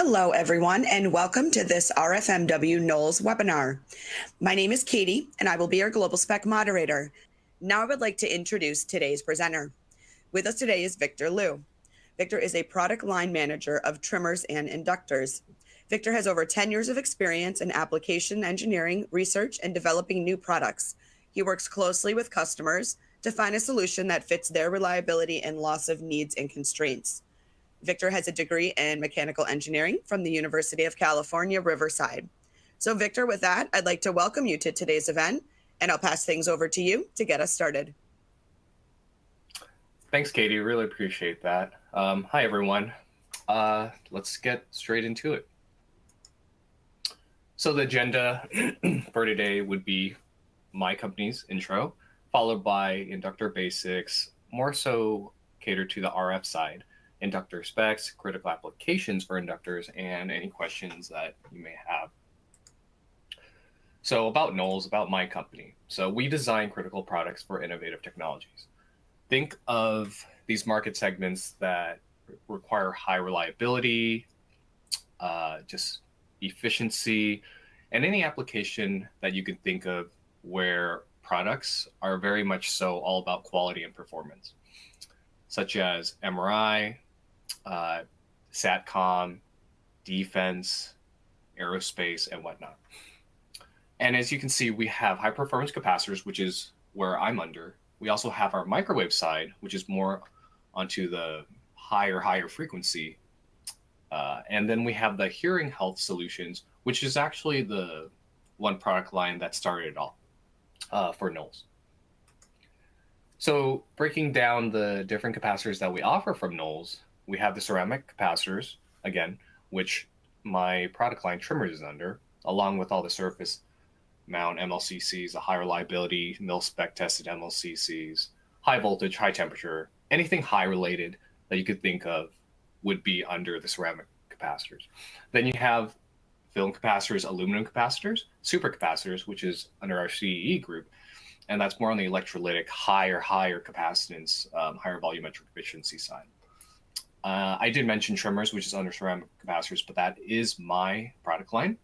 Hello, everyone, and welcome to this RFMW Knowles webinar. My name is Katie, and I will be your Global Spec moderator. Now I would like to introduce today's presenter. With us today is Victor Liu. Victor is a product line manager of trimmers and inductors. Victor has over 10 years of experience in application engineering, research, and developing new products. He works closely with customers to find a solution that fits their reliability and loss of needs and constraints. Victor has a degree in mechanical engineering from the University of California, Riverside. So Victor, with that, I'd like to welcome you to today's event, and I'll pass things over to you to get us started. Thanks, Katie. Really appreciate that. Hi, everyone. Let's get straight into it. So the agenda for today would be my company's intro, followed by inductor basics, more so catered to the RF side, inductor specs, critical applications for inductors, and any questions that you may have. So about Knowles, about my company. So we design critical products for innovative technologies. Think of these market segments that require high reliability, just efficiency, and any application that you can think of where products are very much so all about quality and performance, such as MRI, SATCOM, defense, aerospace, and whatnot. And as you can see, we have high performance capacitors, which is where I'm under. We also have our microwave side, which is more onto the higher frequency. And then we have the hearing health solutions, which is actually the one product line that started it all for Knowles. So breaking down the different capacitors that we offer from Knowles, we have the ceramic capacitors, again, which my product line trimmers is under, along with all the surface mount MLCCs, the high reliability, mil-spec tested MLCCs, high voltage, high temperature, anything high related that you could think of would be under the ceramic capacitors. Then you have film capacitors, aluminum capacitors, supercapacitors, which is under our CEE group, and that's more on the electrolytic, higher capacitance, higher volumetric efficiency side. I did mention trimmers, which is under ceramic capacitors, but that is my product line.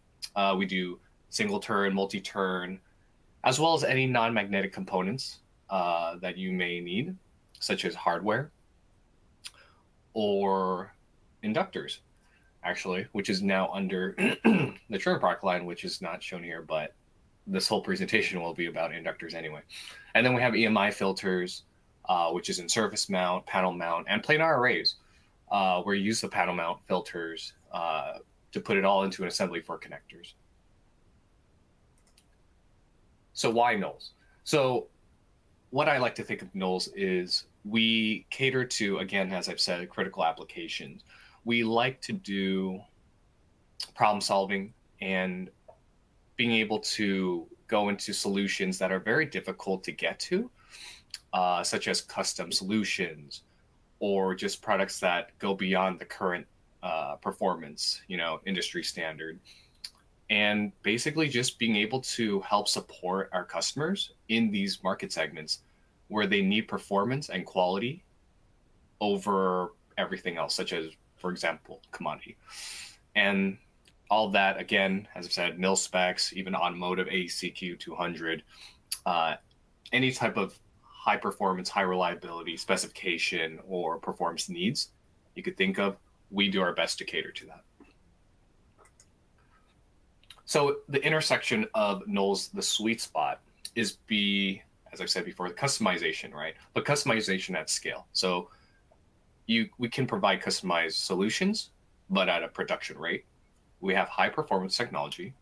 We do single turn, multi-turn, as well as any non-magnetic components that you may need, such as hardware or inductors, actually, which is now under the trimmer product line, which is not shown here, but this whole presentation will be about inductors anyway. And then we have EMI filters, which is in surface mount, panel mount, and planar arrays, where you use the panel mount filters to put it all into an assembly for connectors. So why Knowles? So what I like to think of Knowles is we cater to, again, as I've said, critical applications. We like to do problem solving and being able to go into solutions that are very difficult to get to, such as custom solutions or just products that go beyond the current performance, industry standard. And basically just being able to help support our customers in these market segments where they need performance and quality over everything else, such as, for example, commodity. And all that, again, as I've said, mil specs, even automotive AEC-Q 200, any type of high performance, high reliability specification or performance needs you could think of, we do our best to cater to that. So the intersection of Knowles, the sweet spot, is as I've said before, the customization, right? But customization at scale. So we can provide customized solutions, but at a production rate. We have high performance technology,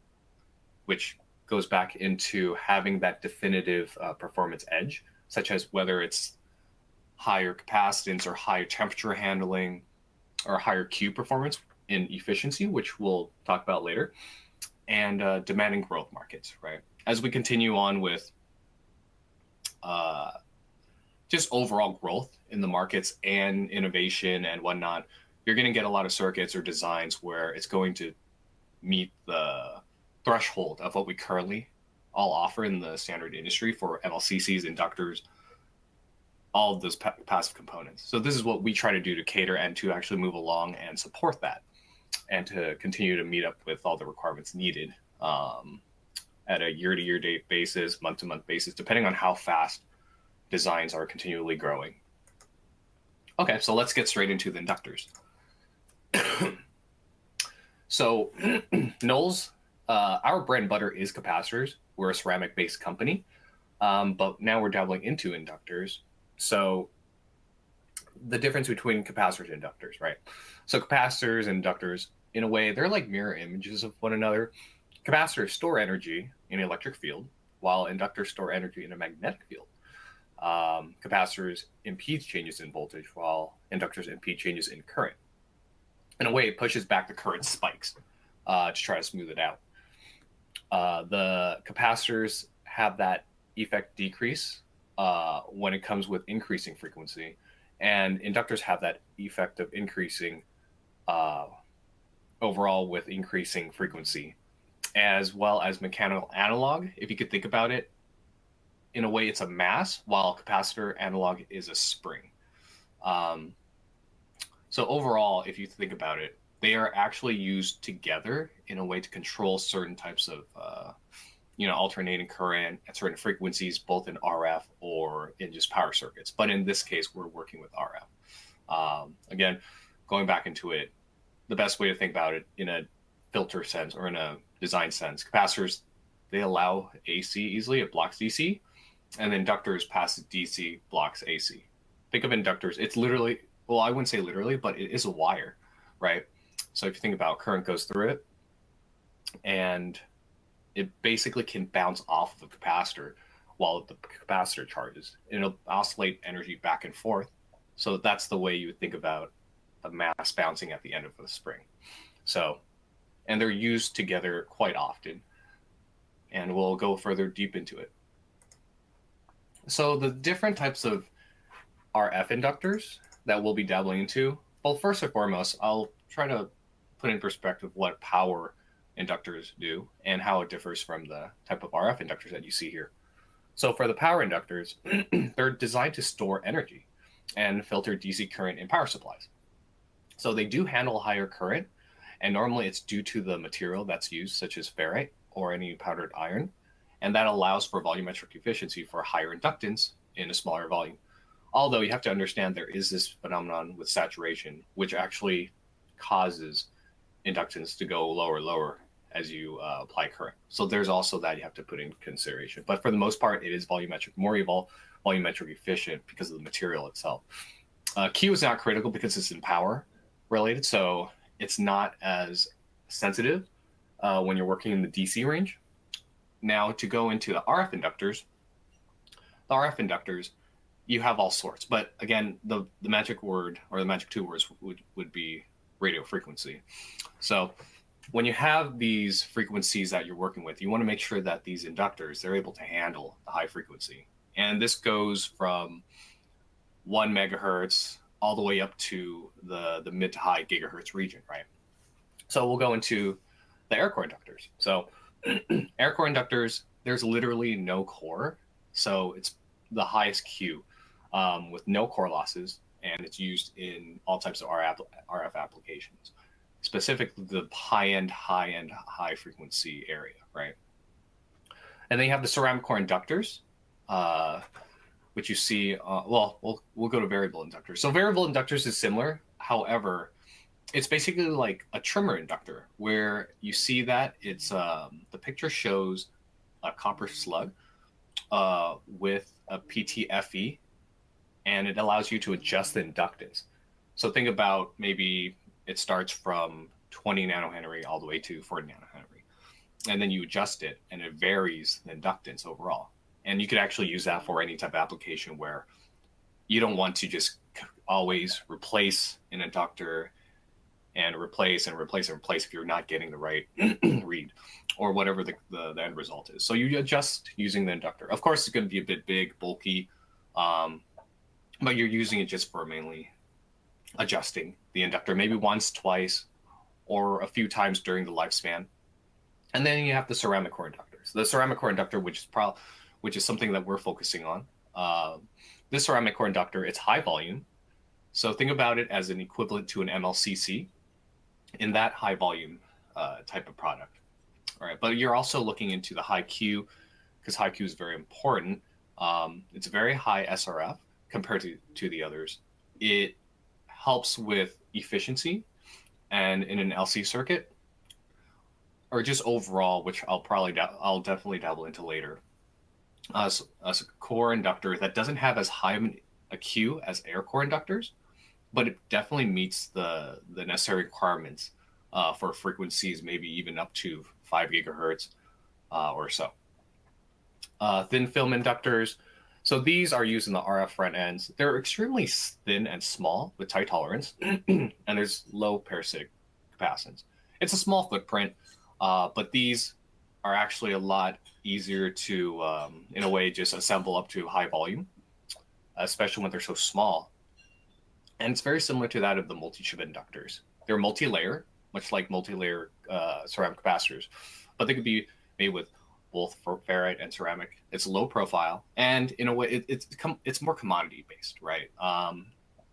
which goes back into having that definitive performance edge, such as whether it's higher capacitance or higher temperature handling or higher Q performance in efficiency, which we'll talk about later, and demanding growth markets, right? As we continue on with just overall growth in the markets and innovation and whatnot, you're going to get a lot of circuits or designs where it's going to meet the threshold of what we currently all offer in the standard industry for MLCCs, inductors, all of those passive components. So this is what we try to do to cater and to actually move along and support that. and to continue to meet up with all the requirements needed at a year-to-year date basis, month-to-month basis, depending on how fast designs are continually growing. Okay, so let's get straight into the inductors. So Knowles, our bread and butter is capacitors. We're a ceramic-based company, but now we're dabbling into inductors. So the difference between capacitors and inductors, right? So capacitors and inductors, in a way, they're like mirror images of one another. Capacitors store energy in an electric field, while inductors store energy in a magnetic field. Capacitors impede changes in voltage, while inductors impede changes in current. In a way, it pushes back the current spikes to try to smooth it out. The capacitors have that effect decrease when it comes with increasing frequency, and inductors have that effect of increasing overall with increasing frequency, as well as mechanical analog. If you could think about it, in a way, it's a mass, while capacitor analog is a spring. So overall, if you think about it, they are actually used together in a way to control certain types of, alternating current at certain frequencies, both in RF or in just power circuits. But in this case, we're working with RF. Again, going back into it, the best way to think about it in a filter sense or in a design sense, capacitors, they allow AC easily, it blocks DC, and inductors pass DC, blocks AC. Think of inductors, it's literally, well, I wouldn't say literally, but it is a wire, right? So if you think about current goes through it, and it basically can bounce off of the capacitor while the capacitor charges. It'll oscillate energy back and forth. So that's the way you would think about a mass bouncing at the end of the spring. So, and they're used together quite often, and we'll go further deep into it. So the different types of RF inductors that we'll be dabbling into, well, first and foremost, I'll try to put in perspective what power inductors do and how it differs from the type of RF inductors that you see here. So for the power inductors, they're designed to store energy and filter DC current in power supplies. So they do handle higher current, and normally it's due to the material that's used, such as ferrite or any powdered iron, and that allows for volumetric efficiency for higher inductance in a smaller volume. Although you have to understand there is this phenomenon with saturation, which actually causes inductance to go lower as you apply current. So there's also that you have to put in consideration. But for the most part, it is more volumetric efficient because of the material itself. Q is not critical because it's in power related, so it's not as sensitive when you're working in the DC range. Now to go into the RF inductors, you have all sorts. But again, the magic word or the magic two words would be radio frequency. So when you have these frequencies that you're working with, you want to make sure that these inductors, they're able to handle the high frequency. And this goes from 1 megahertz all the way up to the mid to high gigahertz region, right? So we'll go into the air core inductors. So air core inductors, there's literally no core. So it's the highest Q with no core losses, and it's used in all types of RF applications, specifically the high frequency area, right? And then you have the ceramic core inductors, which you see, we'll go to variable inductors. So variable inductors is similar. However, it's basically like a trimmer inductor where you see that it's, the picture shows a copper slug with a PTFE, and it allows you to adjust the inductance. So think about maybe it starts from 20 nanohenry all the way to 40 nanohenry. And then you adjust it and it varies the inductance overall. And you could actually use that for any type of application where you don't want to just always replace an inductor and replace if you're not getting the right read or whatever the end result is. So you adjust using the inductor. Of course, it's going to be a bit big, bulky, but you're using it just for mainly adjusting the inductor, maybe once, twice, or a few times during the lifespan. And then you have the ceramic core inductors. The ceramic core inductor, which is something that we're focusing on. This ceramic core inductor, it's high volume. So think about it as an equivalent to an MLCC. in that high volume type of product. All right, but you're also looking into the high Q, because high Q is very important. It's a very high SRF compared to the others. It helps with efficiency, and in an LC circuit, or just overall, which I'll definitely dabble into later. As a core inductor that doesn't have as high a Q as air core inductors, but it definitely meets the necessary requirements for frequencies, maybe even up to 5 gigahertz or so. Thin film inductors. So these are used in the RF front ends. They're extremely thin and small with tight tolerance, and there's low parasitic capacitance. It's a small footprint, but these are actually a lot easier to, in a way, just assemble up to high volume, especially when they're so small. And it's very similar to that of the multi-chip inductors. They're multi-layer, much like multi-layer ceramic capacitors, but they could be made with both ferrite and ceramic. It's low profile, and in a way, it's more commodity based, right?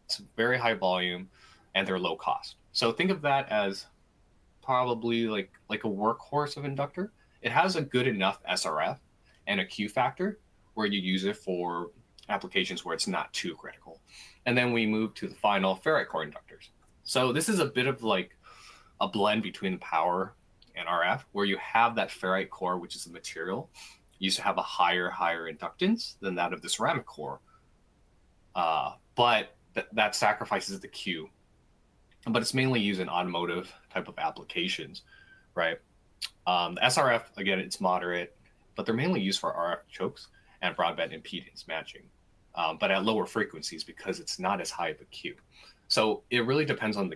It's very high volume, and they're low cost. So think of that as probably like a workhorse of inductor. It has a good enough SRF and a Q factor where you use it for applications where it's not too critical. And then we move to the final ferrite core inductors. So this is a bit of like a blend between power and RF, where you have that ferrite core, which is the material, used to have a higher inductance than that of the ceramic core. But that sacrifices the Q. But it's mainly used in automotive type of applications, right? The SRF, again, it's moderate, but they're mainly used for RF chokes and broadband impedance matching, but at lower frequencies because it's not as high of a Q. So it really depends on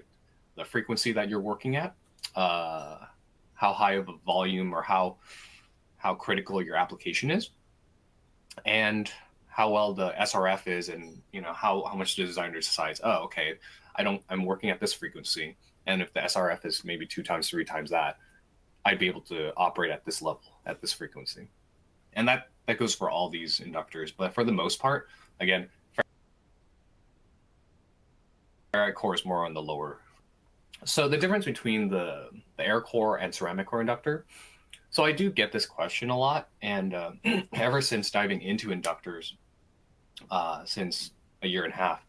the frequency that you're working at, how high of a volume or how critical your application is, and how well the SRF is, and how much the designer decides, oh, okay, I'm working at this frequency, and if the SRF is maybe 2 times, 3 times that, I'd be able to operate at this level, at this frequency. And that goes for all these inductors. But for the most part, again, ferrite core is more on the lower. So the difference between the air core and ceramic core inductor. So I do get this question a lot. And ever since diving into inductors, since a year and a half,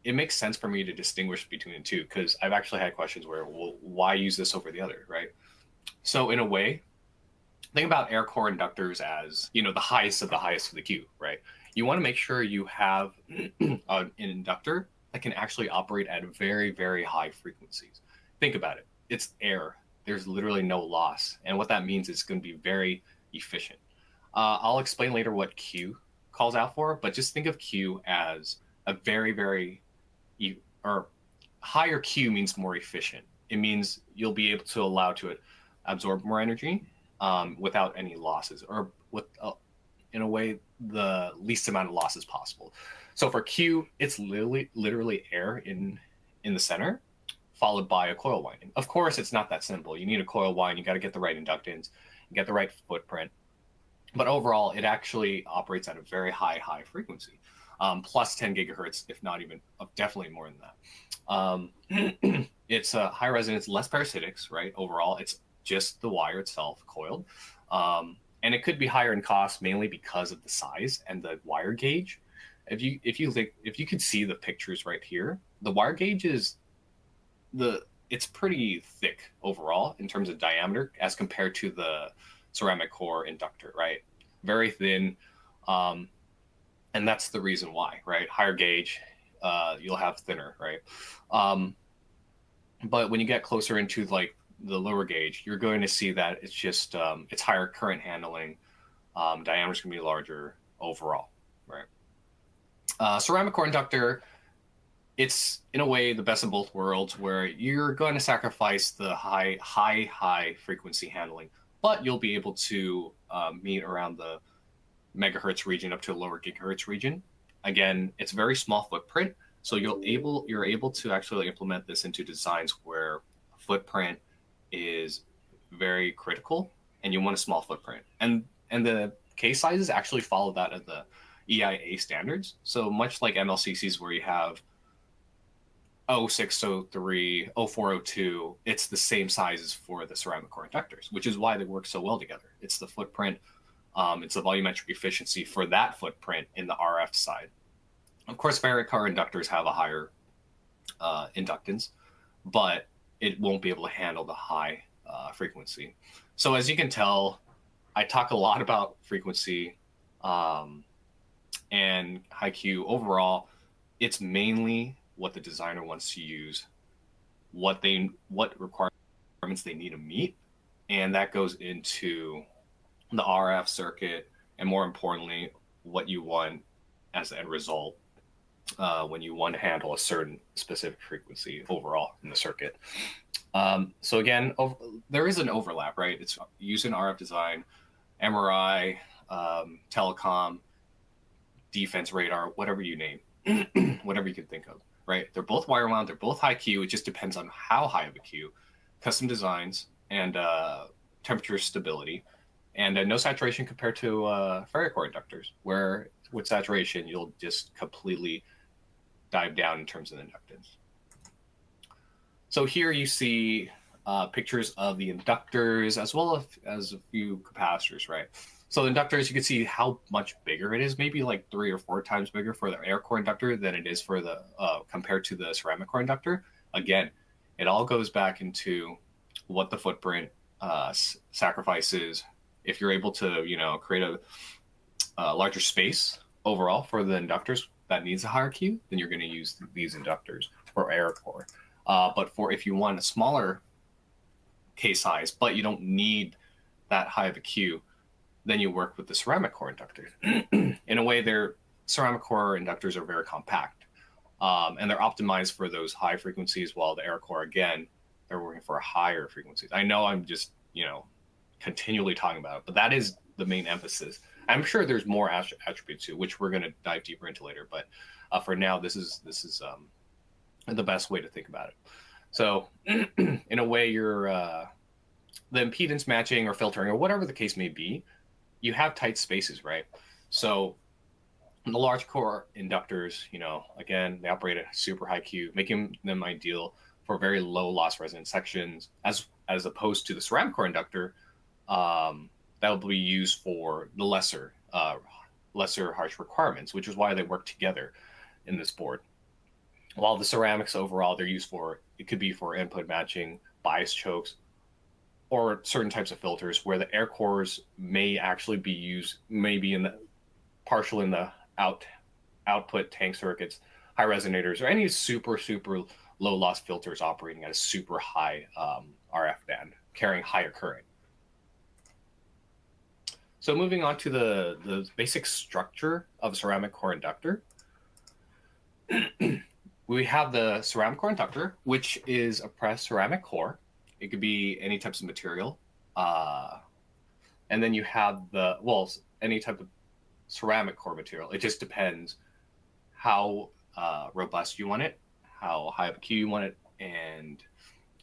it makes sense for me to distinguish between the two, because I've actually had questions where, well, why use this over the other, right? So in a way, think about air core inductors as, the highest of the Q, right? You want to make sure you have an inductor that can actually operate at very, very high frequencies. Think about it. It's air. There's literally no loss. And what that means is it's going to be very efficient. I'll explain later what Q calls out for, but just think of Q as a very, very, or higher Q means more efficient. It means you'll be able to allow to it absorb more energy without any losses, or with, in a way, the least amount of losses possible. So for Q, it's literally air in the center, followed by a coil winding. Of course, it's not that simple. You need a coil wind. You got to get the right inductance, get the right footprint. But overall, it actually operates at a very high frequency, plus 10 gigahertz, if not even, definitely more than that. It's a high resonance, less parasitics, right? Overall, it's just the wire itself coiled. And it could be higher in cost, mainly because of the size and the wire gauge. If you could see the pictures right here, the wire gauge it's pretty thick overall in terms of diameter as compared to the ceramic core inductor, right? Very thin. And that's the reason why, right? Higher gauge, you'll have thinner, right? But when you get closer into like the lower gauge, you're going to see that it's just, it's higher current handling. Diameter's going to be larger overall, right? Ceramic core inductor, it's in a way the best of both worlds, where you're going to sacrifice the high frequency handling, but you'll be able to meet around the megahertz region up to a lower gigahertz region. Again, it's a very small footprint, so you're able to actually implement this into designs where footprint is very critical, and you want a small footprint. And the case sizes actually follow that of the EIA standards. So much like MLCCs, where you have 0603, 0402, it's the same size as for the ceramic core inductors, which is why they work so well together. It's the footprint, it's the volumetric efficiency for that footprint in the RF side. Of course, ferric core inductors have a higher inductance, but it won't be able to handle the high frequency. So as you can tell, I talk a lot about frequency and high Q. Overall, it's mainly what the designer wants to use, what requirements they need to meet, and that goes into the RF circuit, and more importantly, what you want as the end result when you want to handle a certain specific frequency overall in the circuit. So again, there is an overlap, right? It's used in RF design, MRI, telecom, defense radar, whatever you name, whatever you can think of, right? They're both wire wound, they're both high Q. It just depends on how high of a Q, custom designs, and temperature stability, and no saturation compared to ferric core inductors, where with saturation, you'll just completely dive down in terms of inductance. So here you see pictures of the inductors as well as a few capacitors, right? So the inductors, you can see how much bigger it is, maybe like 3 or 4 times bigger for the air core inductor than it is for the compared to the ceramic core inductor. Again, it all goes back into what the footprint sacrifices. If you're able to, create a larger space overall for the inductors that needs a higher Q, then you're going to use these inductors for air core. But if you want a smaller case size, but you don't need that high of a Q, then you work with the ceramic core inductors. In a way, their ceramic core inductors are very compact, and they're optimized for those high frequencies, while the air core, again, they're working for higher frequencies. I know I'm just, continually talking about it, but that is the main emphasis. I'm sure there's more attributes too, which we're going to dive deeper into later. But for now, this is the best way to think about it. So in a way, you're the impedance matching or filtering or whatever the case may be, you have tight spaces, right? So the large core inductors, again, they operate at super high Q, making them ideal for very low loss resonance sections, as opposed to the ceramic core inductor that will be used for the lesser harsh requirements, which is why they work together in this board. While the ceramics overall, they're used for, it could be for input matching, bias chokes, or certain types of filters where the air cores may actually be used, maybe partial in the output tank circuits, high resonators, or any super low loss filters operating at a super high RF band, carrying higher current. So moving on to the basic structure of a ceramic core inductor. We have the ceramic core inductor, which is a pressed ceramic core. It could be any types of material. And then you have any type of ceramic core material. It just depends how robust you want it, how high of a Q you want it, and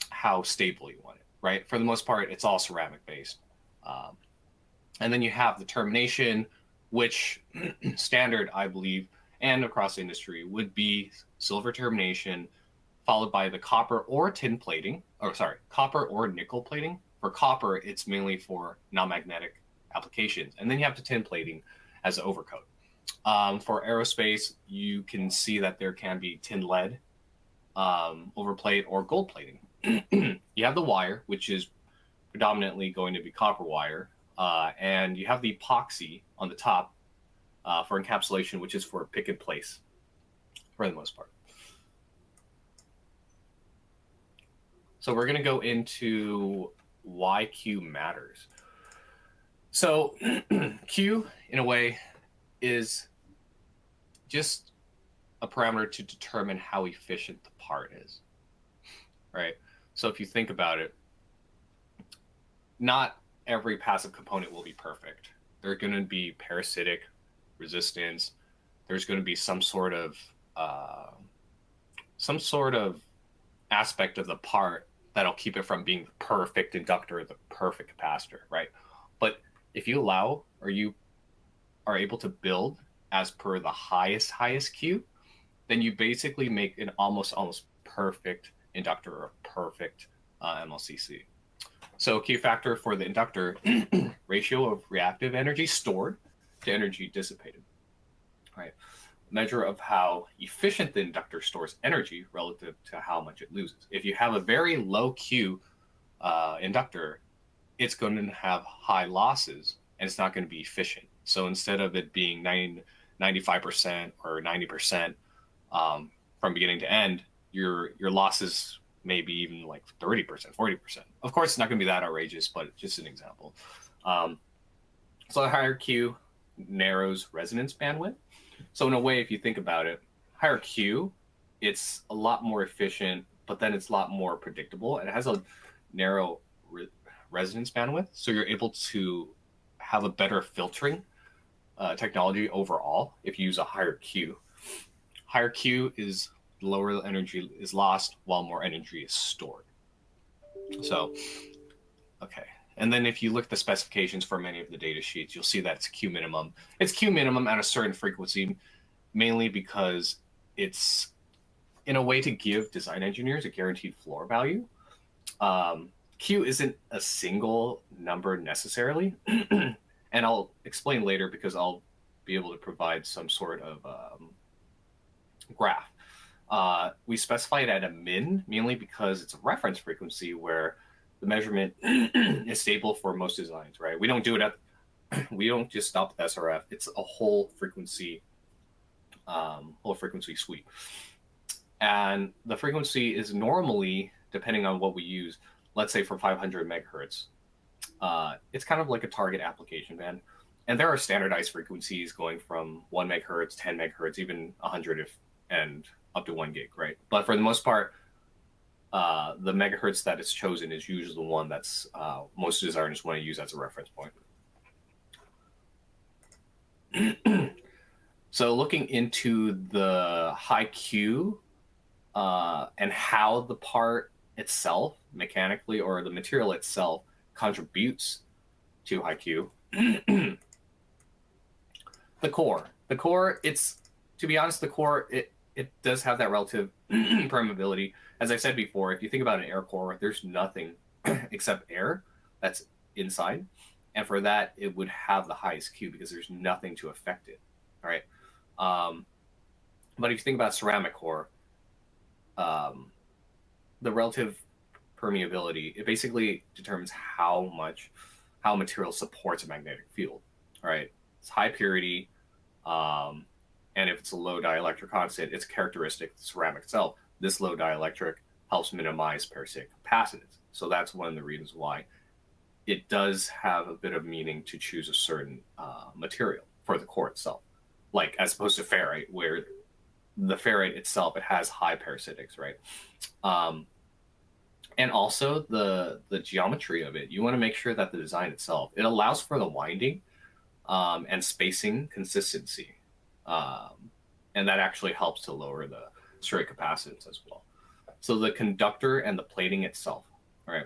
how stable you want it, right? For the most part, it's all ceramic based. And then you have the termination, which standard, I believe, and across the industry would be silver termination, followed by the copper or tin plating, copper or nickel plating. For copper, it's mainly for non-magnetic applications. And then you have the tin plating as an overcoat. For aerospace, you can see that there can be tin lead overplate or gold plating. You have the wire, which is predominantly going to be copper wire. And you have the epoxy on the top for encapsulation, which is for pick and place for the most part. So we're going to go into why Q matters. So Q, in a way, is just a parameter to determine how efficient the part is, right? So if you think about it, not every passive component will be perfect. There are going to be parasitic resistance. There's going to be some sort of aspect of the part that'll keep it from being the perfect inductor or the perfect capacitor, right? But if you allow, or you are able to build as per the highest Q, then you basically make an almost perfect inductor or a perfect MLCC. So key factor for the inductor, ratio of reactive energy stored to energy dissipated, right? Measure of how efficient the inductor stores energy relative to how much it loses. If you have a very low Q inductor, it's going to have high losses and it's not going to be efficient. So instead of it being 95% or 90% from beginning to end, your losses maybe even like 30%, 40%. Of course, it's not going to be that outrageous, but just an example. So a higher Q narrows resonance bandwidth. So in a way, if you think about it, higher Q, it's a lot more efficient, but then it's a lot more predictable. And it has a narrow resonance bandwidth. So you're able to have a better filtering technology overall if you use a higher Q. Higher Q is lower energy is lost while more energy is stored. So, okay. And then if you look at the specifications for many of the data sheets, you'll see that it's Q minimum. It's Q minimum at a certain frequency, mainly because it's in a way to give design engineers a guaranteed floor value. Q isn't a single number necessarily. And I'll explain later because I'll be able to provide some sort of graph. We specify it at a min, mainly because it's a reference frequency where the measurement is stable for most designs, right? We don't do it we don't just stop at SRF. It's a whole frequency sweep. And the frequency is normally, depending on what we use, let's say for 500 megahertz, it's kind of like a target application band. And there are standardized frequencies going from 1 megahertz, 10 megahertz, even 100 and up to 1 gig, right? But for the most part, the megahertz that is chosen is usually the one that's most designers want to use as a reference point. So looking into the high Q and how the part itself, mechanically, or the material itself contributes to high Q. The core, it's, to be honest, the core, it does have that relative permeability. As I said before, if you think about an air core, there's nothing except air that's inside. And for that, it would have the highest Q because there's nothing to affect it, all right? But if you think about ceramic core, the relative permeability, it basically determines how a material supports a magnetic field, all right? It's high purity, and if it's a low dielectric constant, it's characteristic of the ceramic itself. This low dielectric helps minimize parasitic capacitance. So that's one of the reasons why it does have a bit of meaning to choose a certain material for the core itself, like as opposed to ferrite, where the ferrite itself, it has high parasitics, right? And also the geometry of it, you want to make sure that the design itself, it allows for the winding and spacing consistency. And that actually helps to lower the straight capacitance as well. So the conductor and the plating itself, right?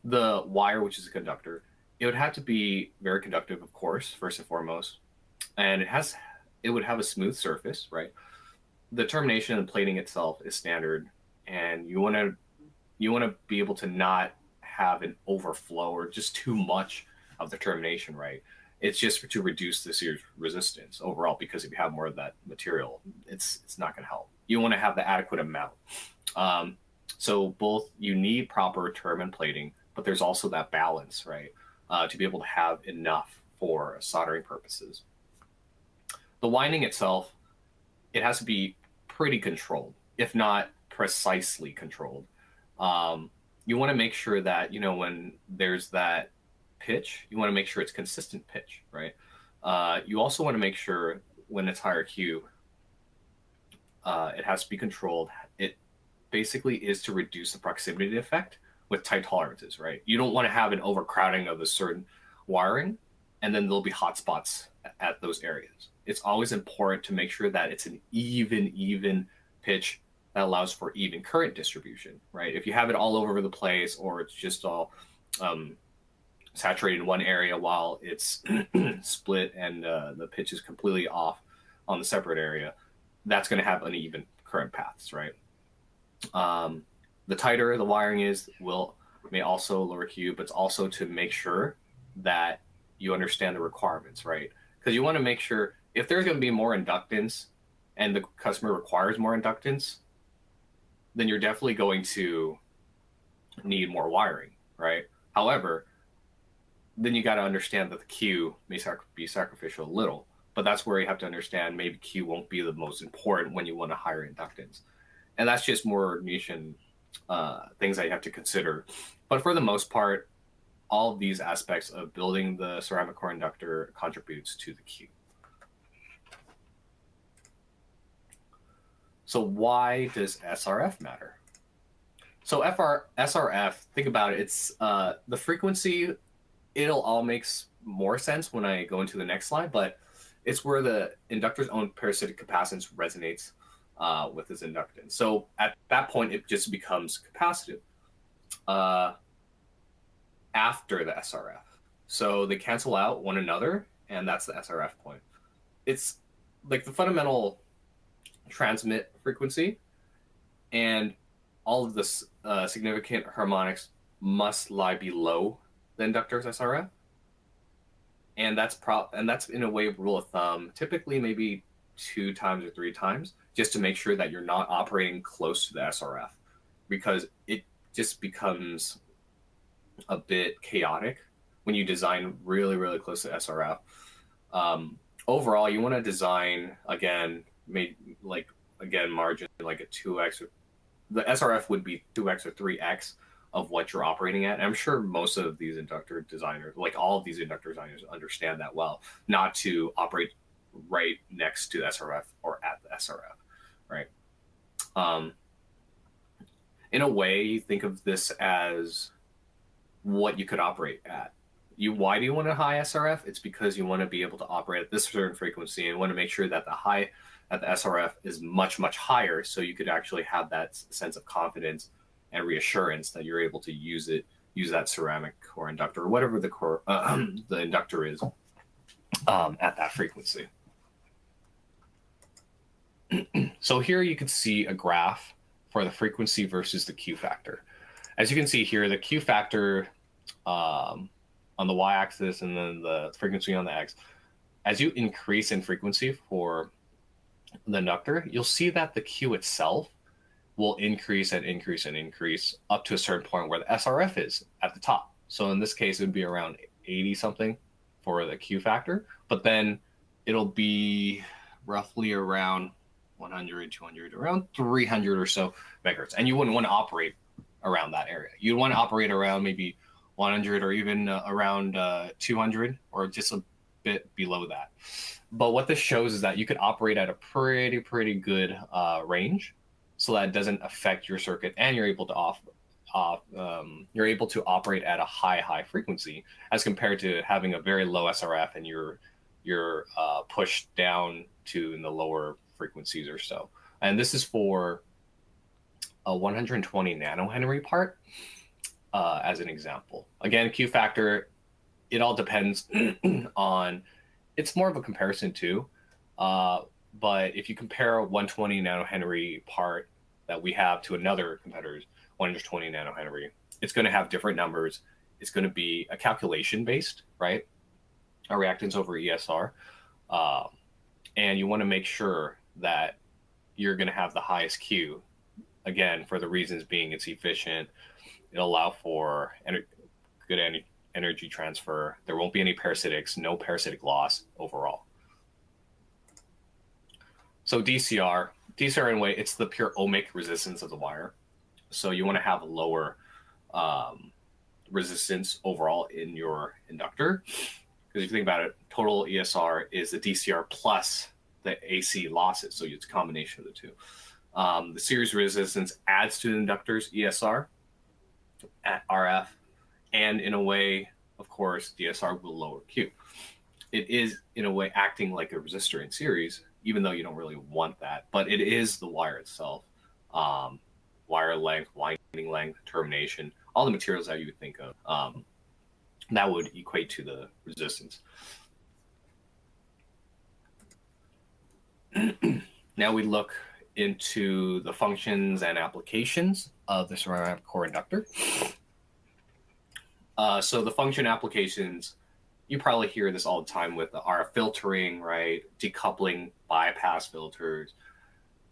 The wire, which is a conductor, it would have to be very conductive, of course, first and foremost. And it would have a smooth surface, right? The termination and plating itself is standard, and you want to be able to not have an overflow or just too much of the termination, right? It's just to reduce the series resistance overall, because if you have more of that material, it's not going to help. You want to have the adequate amount. So both, you need proper term and plating, but there's also that balance, right? To be able to have enough for soldering purposes. The winding itself, it has to be pretty controlled, if not precisely controlled. You want to make sure that, when there's that pitch, you want to make sure it's consistent pitch, right? You also want to make sure when it's higher Q, it has to be controlled. It basically is to reduce the proximity effect with tight tolerances, right? You don't want to have an overcrowding of a certain wiring, and then there'll be hot spots at those areas. It's always important to make sure that it's an even pitch that allows for even current distribution, right? If you have it all over the place, or it's just all saturated in one area while it's split and the pitch is completely off on the separate area, that's going to have uneven current paths, right? The tighter the wiring is, may also lower Q, but it's also to make sure that you understand the requirements, right? Because you want to make sure if there's going to be more inductance and the customer requires more inductance, then you're definitely going to need more wiring, right? However, then you got to understand that the Q may be sacrificial a little, but that's where you have to understand maybe Q won't be the most important when you want a higher inductance. And that's just more niche and things that you have to consider. But for the most part, all of these aspects of building the ceramic core inductor contributes to the Q. So why does SRF matter? So SRF, think about it. It's the frequency. It'll all makes more sense when I go into the next slide, but it's where the inductor's own parasitic capacitance resonates with its inductance. So at that point, it just becomes capacitive after the SRF. So they cancel out one another, and that's the SRF point. It's like the fundamental transmit frequency, and all of the significant harmonics must lie below the inductor's SRF. And that's in a way of rule of thumb, typically maybe 2 times or 3 times, just to make sure that you're not operating close to the SRF, because it just becomes a bit chaotic when you design really, really close to SRF. Overall, you want to design, again, margin like a 2x. The SRF would be 2x or 3x of what you're operating at. And I'm sure most of these inductor designers, like all of these inductor designers, understand that well, not to operate right next to the SRF or at the SRF, right? In a way, you think of this as what you could operate at. Why do you want a high SRF? It's because you want to be able to operate at this certain frequency and want to make sure that the SRF is much, much higher, so you could actually have that sense of confidence and reassurance that you're able to use that ceramic core inductor or whatever the inductor is at that frequency. So here you can see a graph for the frequency versus the Q factor. As you can see here, the Q factor on the y-axis and then the frequency on the x, as you increase in frequency for the inductor, you'll see that the Q itself will increase and increase and increase up to a certain point where the SRF is at the top. So in this case, it would be around 80 something for the Q factor, but then it'll be roughly around 100, 200, around 300 or so megahertz. And you wouldn't want to operate around that area. You'd want to operate around maybe 100 or even around 200 or just a bit below that. But what this shows is that you could operate at a pretty good range, so that it doesn't affect your circuit, and you're able to operate at a high frequency as compared to having a very low SRF and you're pushed down to in the lower frequencies or so. And this is for a 120 nanohenry part as an example. Again, Q factor, it all depends on, it's more of a comparison too. But if you compare a 120 nanohenry part that we have to another competitor's 120 nanohenry, it's going to have different numbers. It's going to be a calculation based, right? A reactance over ESR. And you want to make sure that you're going to have the highest Q. Again, for the reasons being it's efficient. It'll allow for good energy transfer. There won't be any parasitics, no parasitic loss overall. So DCR in a way, it's the pure ohmic resistance of the wire. So you want to have a lower resistance overall in your inductor. Because if you think about it, total ESR is the DCR plus the AC losses. So it's a combination of the two. The series resistance adds to the inductor's ESR at RF. And in a way, of course, DSR will lower Q. It is, in a way, acting like a resistor in series, even though you don't really want that. But it is the wire itself. Wire length, winding length, termination, all the materials that you would think of. That would equate to the resistance. Now we look into the functions and applications of the ceramic core inductor. So the function applications, you probably hear this all the time with the RF filtering, right? Decoupling, bypass filters,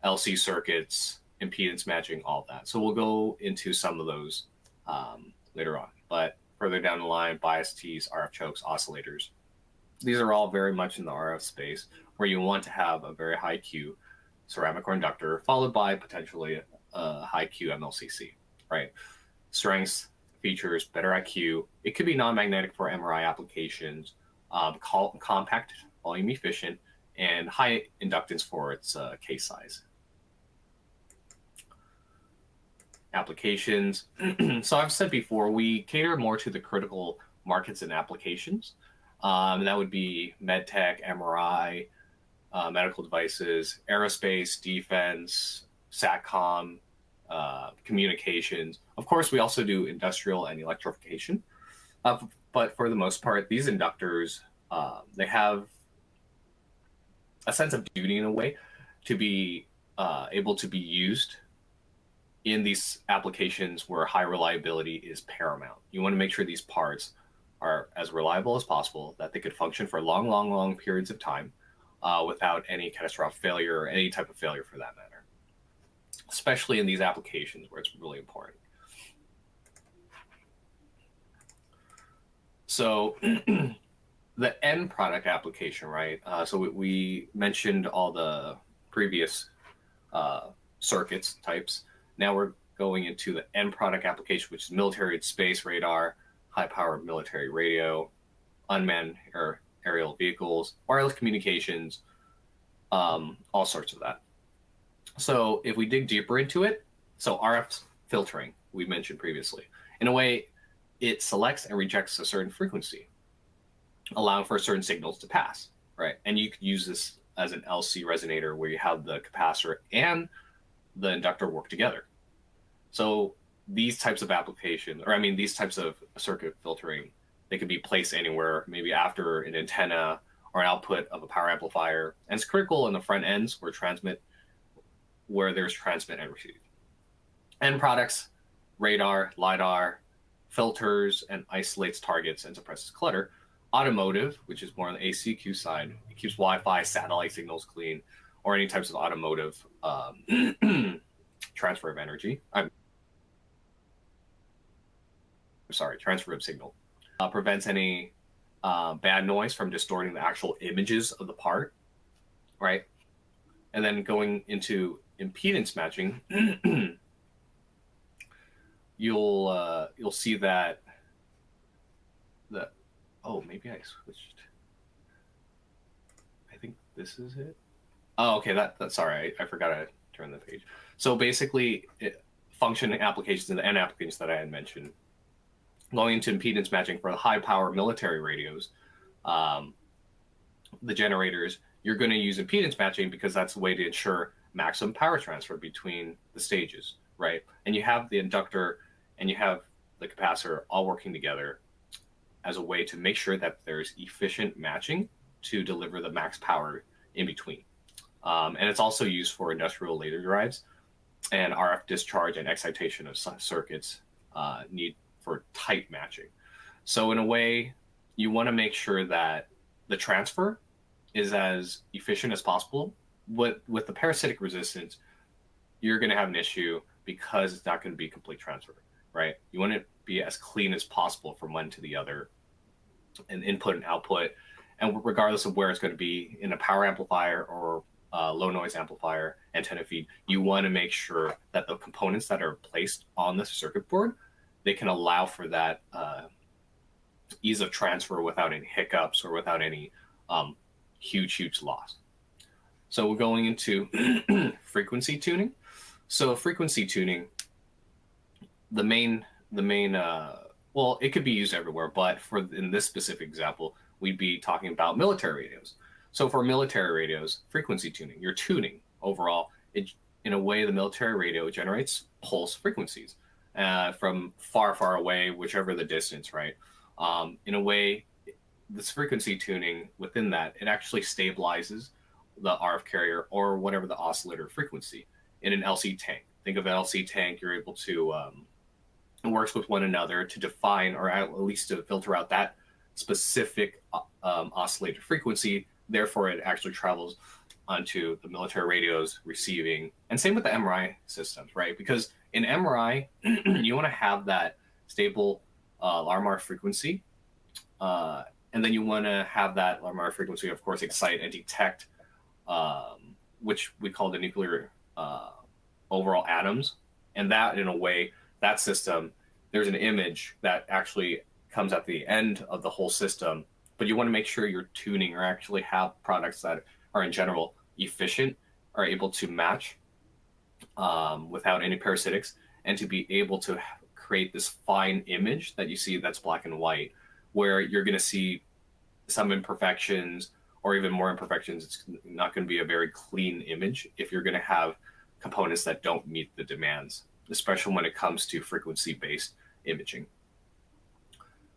LC circuits, impedance matching, all that. So we'll go into some of those later on. But further down the line, bias tees, RF chokes, oscillators. These are all very much in the RF space where you want to have a very high Q ceramic core inductor followed by potentially a high Q MLCC, right? Strengths, features, better IQ. It could be non-magnetic for MRI applications, compact, volume efficient, and high inductance for its case size. Applications. So I've said before, we cater more to the critical markets and applications. That would be medtech, MRI, medical devices, aerospace, defense, SATCOM, communications. Of course, we also do industrial and electrification. But for the most part, these inductors, they have a sense of duty in a way to be able to be used in these applications where high reliability is paramount. You want to make sure these parts are as reliable as possible, that they could function for long periods of time without any catastrophic failure or any type of failure for that matter, especially in these applications where it's really important. So the end product application, right? So we mentioned all the previous circuits types. Now we're going into the end product application, which is military and space radar, high-powered military radio, unmanned aerial vehicles, wireless communications, all sorts of that. So if we dig deeper into it, so RF filtering, we mentioned previously. In a way, it selects and rejects a certain frequency, allowing for certain signals to pass, right? And you could use this as an LC resonator where you have the capacitor and the inductor work together. So these types of applications, or I mean, these types of circuit filtering, they could be placed anywhere, maybe after an antenna or an output of a power amplifier. And it's critical in the front ends where there's transmit and receive. End products, radar, LiDAR, filters, and isolates targets and suppresses clutter. Automotive, which is more on the ACQ side, it keeps Wi-Fi, satellite signals clean, or any types of automotive transfer of energy. Transfer of signal. Prevents any bad noise from distorting the actual images of the part, right? And then going into impedance matching, you'll see that maybe I switched. I think this is it. Oh, okay. That's sorry. I forgot to turn the page. So basically, function applications and the end applications that I had mentioned. Going into impedance matching for the high power military radios, the generators, you're going to use impedance matching because that's a way to ensure maximum power transfer between the stages, right? And you have the inductor and you have the capacitor all working together as a way to make sure that there's efficient matching to deliver the max power in between. And it's also used for industrial laser drives and RF discharge and excitation of circuits need for tight matching. So in a way, you want to make sure that the transfer is as efficient as possible. With the parasitic resistance, you're going to have an issue because it's not going to be complete transfer, right? You want it to be as clean as possible from one to the other, and input and output, and regardless of where it's going to be in a power amplifier or low noise amplifier, antenna feed, you want to make sure that the components that are placed on the circuit board, they can allow for that ease of transfer without any hiccups or without any huge loss. So we're going into frequency tuning. So frequency tuning, the main well, it could be used everywhere, but in this specific example, we'd be talking about military radios. So for military radios, frequency tuning, you're tuning overall. In a way, the military radio generates pulse frequencies from far away, whichever the distance, right? In a way, this frequency tuning within that, it actually stabilizes the RF carrier or whatever the oscillator frequency. in an LC tank. Think of an LC tank, you're able to, it works with one another to define, or at least to filter out that specific oscillator frequency. Therefore, it actually travels onto the military radios receiving. And same with the MRI systems, right? Because in MRI, you want to have that stable LARMR frequency. And then you want to have that LARMR frequency, of course, excite and detect, which we call the nuclear overall atoms. And that, in a way, that system, there's an image that actually comes at the end of the whole system. But you want to make sure you're tuning or actually have products that are in general efficient, are able to match without any parasitics, and to be able to create this fine image that you see that's black and white, where you're going to see some imperfections or even more imperfections. It's not going to be a very clean image if you're going to have components that don't meet the demands, especially when it comes to frequency-based imaging.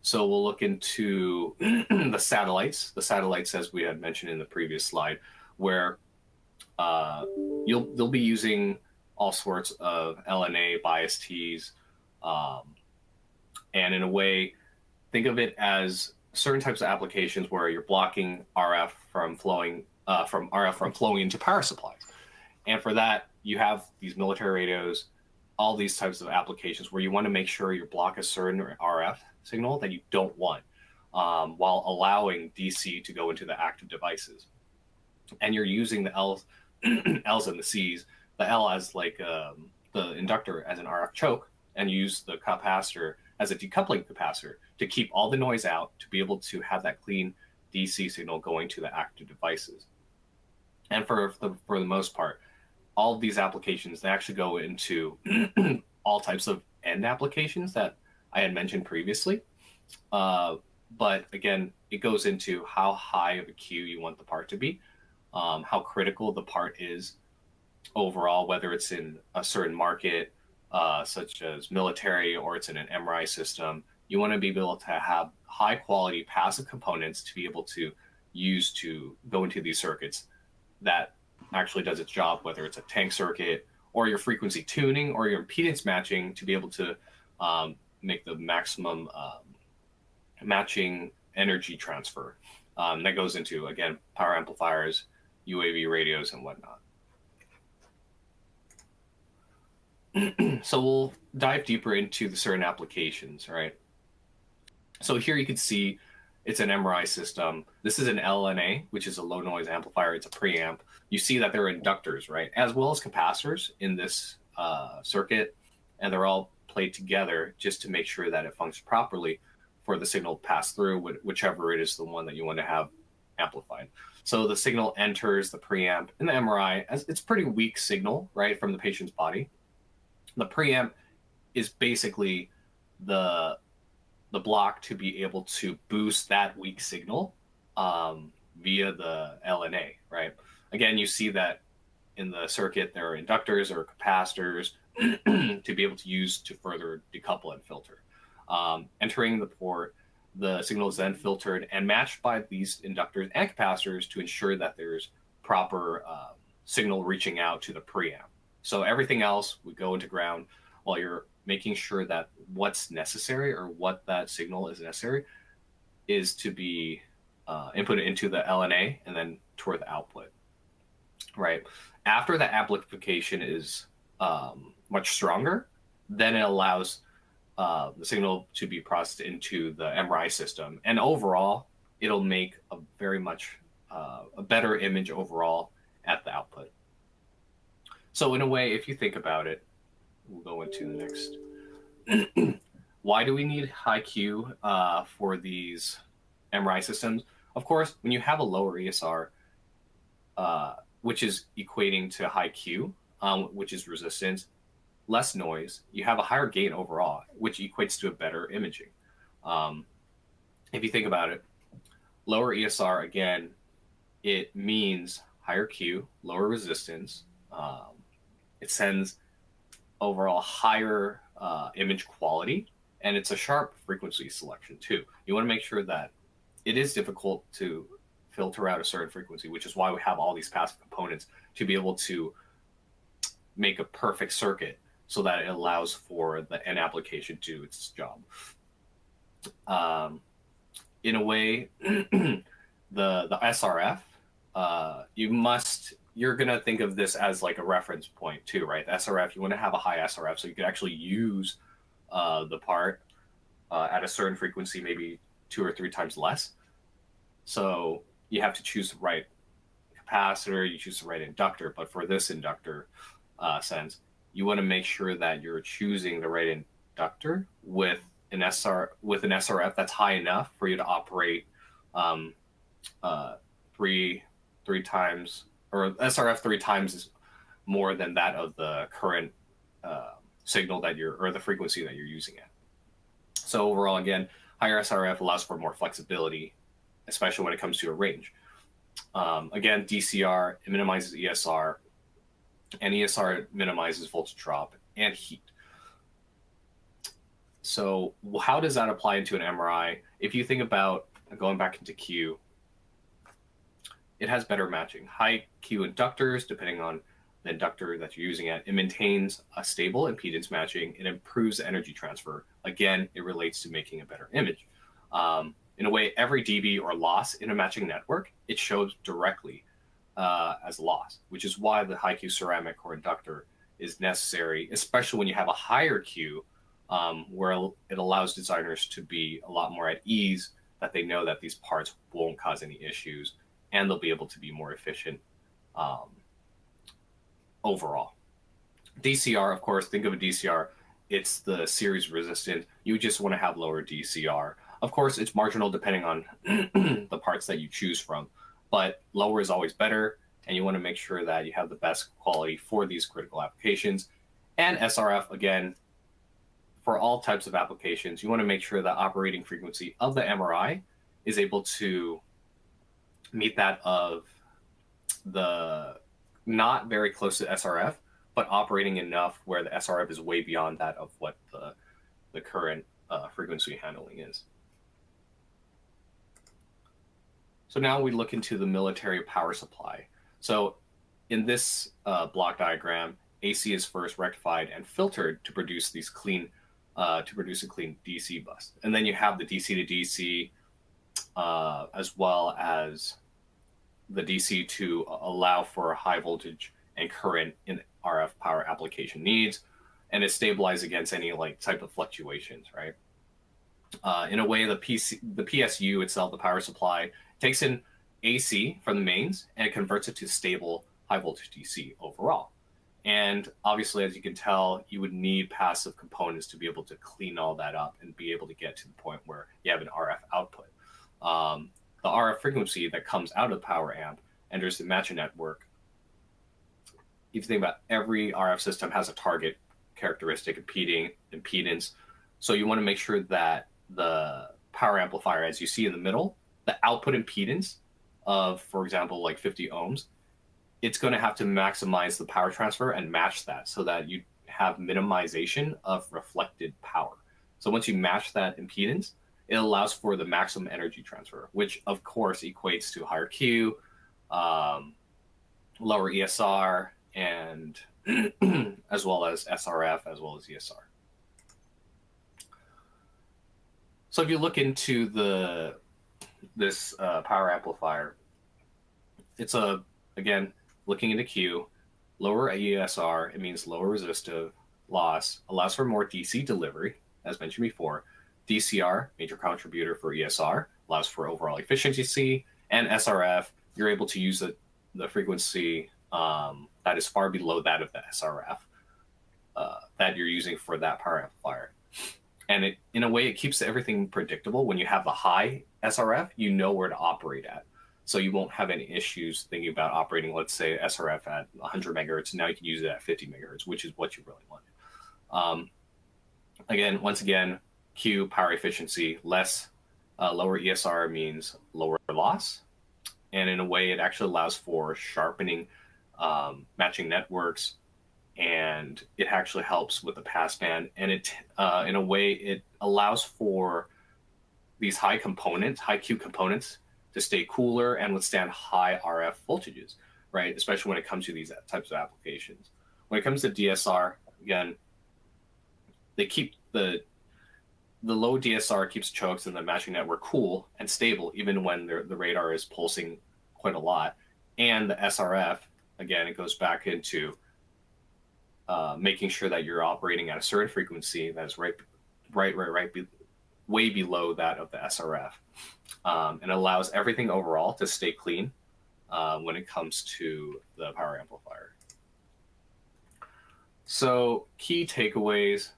So we'll look into the satellites. The satellites, as we had mentioned in the previous slide, where they'll be using all sorts of LNA, bias Ts, and in a way, think of it as certain types of applications where you're blocking RF from flowing into power supplies. And for that, you have these military radios, all these types of applications where you want to make sure you block a certain RF signal that you don't want, while allowing DC to go into the active devices. And you're using the L's and the C's, the L as like the inductor as an RF choke, and use the capacitor as a decoupling capacitor to keep all the noise out, to be able to have that clean DC signal going to the active devices. And for the most part, all of these applications, they actually go into all types of end applications that I had mentioned previously. But again, it goes into how high of a Q you want the part to be, how critical the part is overall, whether it's in a certain market, such as military, or it's in an MRI system. You want to be able to have high quality passive components to be able to use to go into these circuits that actually does its job, whether it's a tank circuit or your frequency tuning or your impedance matching, to be able to make the maximum matching energy transfer. That goes into, again, power amplifiers, UAV radios, and whatnot. So we'll dive deeper into the certain applications, right? So here you can see it's an MRI system. This is an LNA, which is a low noise amplifier. It's a preamp. You see that there are inductors, right? As well as capacitors in this circuit, and they're all played together just to make sure that it functions properly for the signal to pass through, whichever it is the one that you want to have amplified. So the signal enters the preamp in the MRI as it's pretty weak signal, right, from the patient's body. The preamp is basically the block to be able to boost that weak signal via the LNA, right? Again, you see that in the circuit, there are inductors or capacitors to be able to use to further decouple and filter. Entering the port, the signal is then filtered and matched by these inductors and capacitors to ensure that there's proper signal reaching out to the preamp. So everything else would go into ground while you're making sure that what's necessary, or what that signal is necessary, is to be inputted into the LNA and then toward the output, right? After the amplification is much stronger, then it allows the signal to be processed into the MRI system. And overall, it'll make a very much a better image overall at the output. So in a way, if you think about it, we'll go into the next. Why do we need high Q for these MRI systems? Of course, when you have a lower ESR, which is equating to high Q, which is resistance, less noise, you have a higher gain overall, which equates to a better imaging. If you think about it, lower ESR, again, it means higher Q, lower resistance. It sends overall higher image quality, and it's a sharp frequency selection too. You want to make sure that it is difficult to filter out a certain frequency, which is why we have all these passive components to be able to make a perfect circuit so that it allows for the end application to do its job. In a way, the SRF, you're gonna think of this as like a reference point too, right? The SRF, you want to have a high SRF so you can actually use the part at a certain frequency, maybe 2 or 3 times less. So you have to choose the right capacitor, you choose the right inductor. But for this inductor sense, you want to make sure that you're choosing the right inductor with an SRF that's high enough for you to operate three times, or SRF 3 times is more than that of the current signal that or the frequency that you're using it. So overall, again, higher SRF allows for more flexibility, especially when it comes to a range. Again, DCR, it minimizes ESR, and ESR minimizes voltage drop and heat. So how does that apply into an MRI? If you think about going back into Q, it has better matching. High Q inductors, depending on the inductor that you're using it maintains a stable impedance matching. It improves energy transfer. Again, it relates to making a better image. In a way, every dB or loss in a matching network, it shows directly as loss, which is why the high Q ceramic or inductor is necessary, especially when you have a higher Q, where it allows designers to be a lot more at ease, that they know that these parts won't cause any issues, and they'll be able to be more efficient overall. DCR, of course, think of a DCR, it's the series resistant. You just want to have lower DCR. Of course, it's marginal depending on the parts that you choose from, but lower is always better, and you want to make sure that you have the best quality for these critical applications. And SRF, again, for all types of applications, you want to make sure the operating frequency of the MRI is able to meet that of the not very close to SRF, but operating enough where the SRF is way beyond that of what the current frequency handling is. So now we look into the military power supply. So in this block diagram, AC is first rectified and filtered to produce these clean, a clean DC bus. And then you have the DC to DC, as well as the DC to allow for high voltage and current in RF power application needs, and it stabilizes against any like type of fluctuations, right? In a way, the PSU itself, the power supply, takes in AC from the mains and it converts it to stable high voltage DC overall. And obviously, as you can tell, you would need passive components to be able to clean all that up and be able to get to the point where you have an RF output. The RF frequency that comes out of the power amp enters the matching network. If you think about every RF system has a target characteristic impedance. So you want to make sure that the power amplifier, as you see in the middle, the output impedance of, for example, like 50 ohms, it's going to have to maximize the power transfer and match that so that you have minimization of reflected power. So once you match that impedance, it allows for the maximum energy transfer, which of course equates to higher Q, lower ESR, and as well as SRF, as well as ESR. So if you look into this power amplifier, it's again, looking into Q, lower ESR, it means lower resistive loss, allows for more DC delivery, as mentioned before. DCR, major contributor for ESR, allows for overall efficiency, and SRF, you're able to use the frequency that is far below that of the SRF that you're using for that power amplifier. And in a way, it keeps everything predictable. When you have the high SRF, you know where to operate at. So you won't have any issues thinking about operating, let's say, SRF at 100 megahertz. Now you can use it at 50 megahertz, which is what you really want. Once again, Q, power efficiency, lower ESR means lower loss. And in a way, it actually allows for sharpening matching networks, and it actually helps with the passband. And it, in a way, it allows for these high Q components to stay cooler and withstand high RF voltages, right? Especially when it comes to these types of applications. When it comes to DSR, again, they keep the low DSR keeps chokes in the matching network cool and stable, even when the radar is pulsing quite a lot. And the SRF, again, it goes back into making sure that you're operating at a certain frequency that is way below that of the SRF. And allows everything overall to stay clean when it comes to the power amplifier. So key takeaways,